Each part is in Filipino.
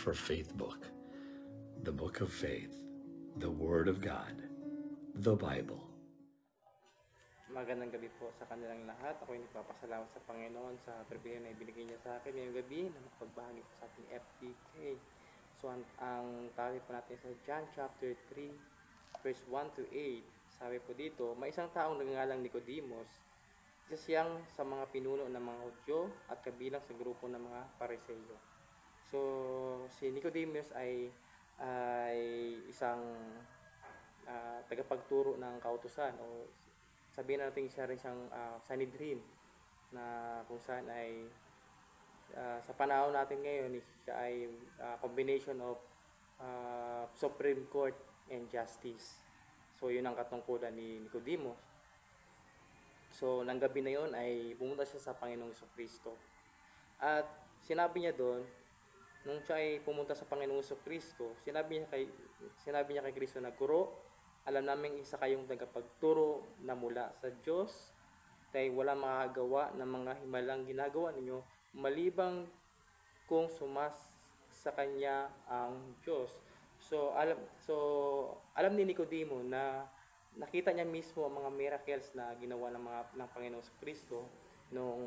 for Faith Book, the Book of Faith, the Word of God, the Bible. Magandang gabi po sa kanilang lahat. Ako ay nagpapasalamat sa Panginoon sa pribilehiyo na ibinigay niya sa akin ngayong gabi na mapagbahagi po sa ating FBK. So, ang tawag po natin sa John chapter 3, verse 1 to 8. Sabi po dito, may isang taong nagngangalang Nicodemus, isa siyang sa mga pinuno ng mga Hudyo at kabilang sa grupo ng mga Pariseo. So, si Nicodemus ay isang tagapagturo ng kautusan o sabihin natin siya rin siyang Sanhedrin na kung saan ay sa panahon natin ngayon siya ay combination of Supreme Court and Justice. So yun ang katungkulan ni Nicodemus. So nang gabi na yun ay pumunta siya sa Panginoong Jesucristo. At sinabi niya doon, nung siya ay pumunta sa Panginoong Jesucristo, sinabi niya kay Kristo na, "Guro, alam namin isa kayong tagapagturo na mula sa Diyos, dahil wala makagawa ng mga himalang ginagawa ninyo, malibang kung sa Kanya ang Diyos." So alam ni Nicodemo na nakita niya mismo ang mga miracles na ginawa ng Panginoong Jesucristo nung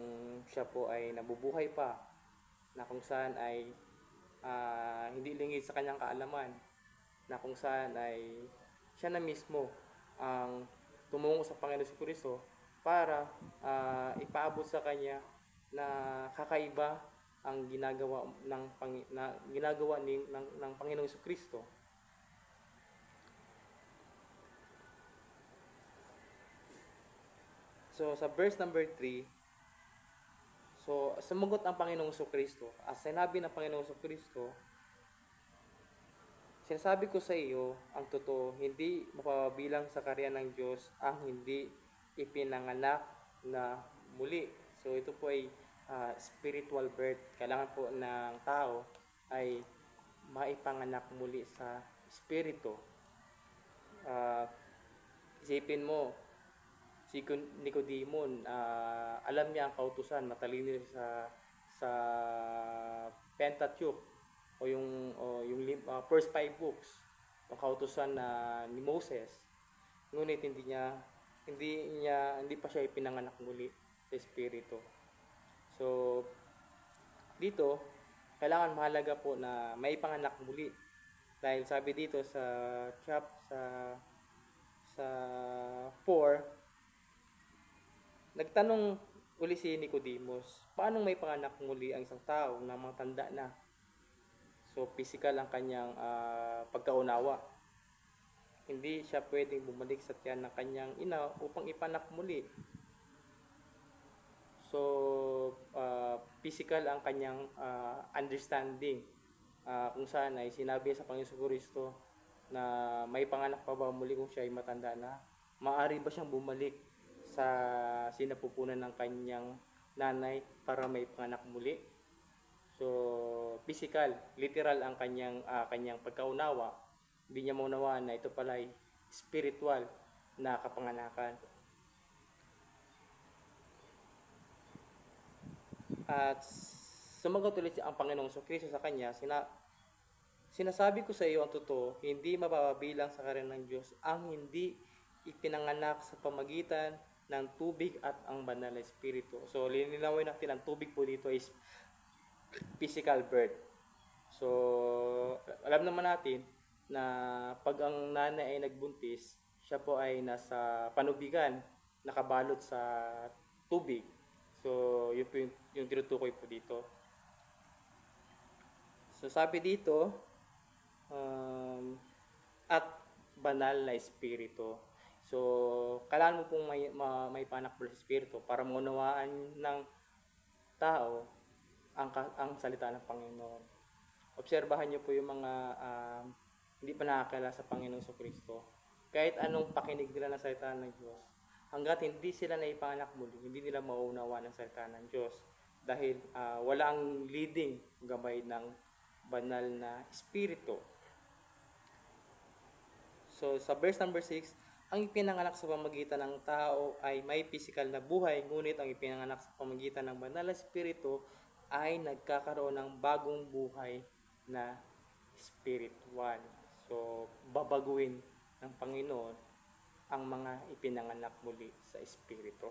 siya po ay nabubuhay pa, na kung saan ay hindi lingid sa kanyang kaalaman, na kung saan ay siya na mismo ang tumungo sa Panginoon Jesucristo para ipaabot sa kanya na kakaiba ang ginagawa ng Panginoong Jesucristo. So sa verse number 3, so sumagot ang Panginoong Jesucristo. As sinabi ng Panginoong Jesucristo, "Sinasabi ko sa iyo ang totoo, hindi mapapabilang sa karya ng Diyos ang hindi ipinanganak na muli." So ito po ay spiritual birth. Kailangan po ng tao ay maipanganak muli sa spirito. Isipin mo, si Nicodemo, alam niya ang kautusan, matalino sa Pentateuch o yung first 5 books, ang kautusan ni Moses. Ngunit hindi pa siya ipinanganak muli sa espiritu. So dito kailangan mahalaga po na may panganak muli, dahil sabi dito sa 4, nagtanong uli si Nicodemus, paano may panganak muli ang isang tao na matanda na? So physical ang kanyang pagkaunawa. Hindi siya pwedeng bumalik sa tiyan ng kanyang ina upang ipanak muli. So physical ang kanyang understanding, kung saan ay sinabi sa Panginoon Jesucristo na may panganak pa ba muli kung siya ay matanda na? Maaari ba siyang bumalik sa sinapupunan ng kanyang nanay para may panganak muli? So physical, literal ang kanyang pagkaunawa. Hindi niya maunawaan na ito pala ay spiritual na kapanganakan. At sumagot ulit ang Panginoong Jesucristo sa kanya, "Sinasabi ko sa iyo ang totoo, hindi mapapabilang sa karya ng Diyos ang hindi ipinanganak sa pamagitan ng tubig at ang banal na espiritu." So lilinawin natin, ang tubig po dito is physical birth. So alam naman natin na pag ang nanay ay nagbuntis, siya po ay nasa panubigan, nakabalot sa tubig. So yun po yung tinutukoy po dito. So sabi dito, at banal na espiritu. So kailangan mo pong may panak sa espiritu para maunawaan ng tao ang salita ng Panginoon. Obserbahan niyo po yung mga hindi pa nakakilala sa Panginoong Jesucristo. Kahit anong pakinig nila ng salita ng Diyos, hanggat hindi sila naipanganak muli, hindi nila mauunawaan ang salita ng Diyos. Dahil wala ang leading gabay ng banal na espiritu. So sa verse number 6, ang ipinanganak sa pamagitan ng tao ay may physical na buhay, ngunit ang ipinanganak sa pamagitan ng banal na espiritu ay nagkakaroon ng bagong buhay na Spirit 1. So, babaguhin ng Panginoon ang mga ipinanganak muli sa Espiritu.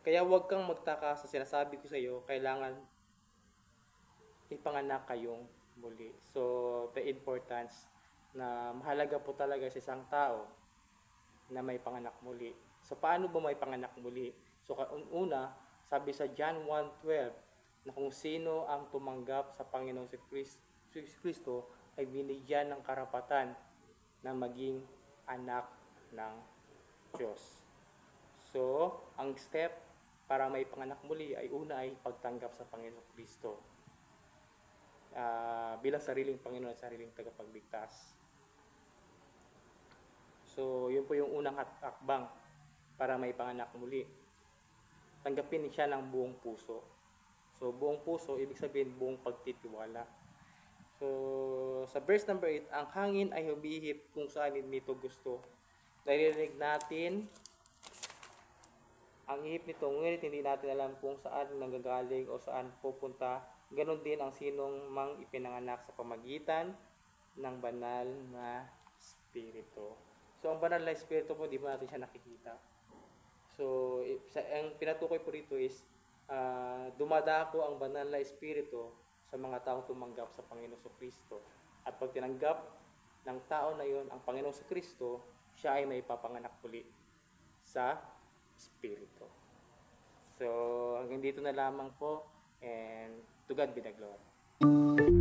Kaya huwag kang magtaka sa sinasabi ko sa iyo, kailangan ipanganak kayong muli. So, the importance na mahalaga po talaga sa isang tao na may panganak muli. So, paano ba may panganak muli? So, una, sabi sa John 1:12, na kung sino ang tumanggap sa Panginoong si Kristo ay binigyan ng karapatan na maging anak ng Diyos. So, ang step para may panganak muli ay una ay pagtanggap sa Panginoong Kristo bilang sariling Panginoon at sariling tagapagligtas. So, yun po yung unang hakbang para may panganak muli. Tanggapin siya ng buong puso. So, buong puso, ibig sabihin buong pagtitiwala. So, sa verse number 8, ang hangin ay humihip kung saan nito gusto. Naririnig natin ang ihip nito, ngunit hindi natin alam kung saan nanggagaling o saan pupunta. Ganon din ang sinong mang ipinanganak sa pamagitan ng banal na Espiritu. So, ang banal na Espiritu po, di ba natin siya nakikita? So, ang pinatukoy po rito is, dumadako ang banal na Espiritu sa mga taong tumanggap sa Panginoong Kristo. At pag tinanggap ng tao na yon ang Panginoong Kristo, siya ay may papanganak muli sa Espiritu. So, hanggang dito na lamang po, and to God be the glory.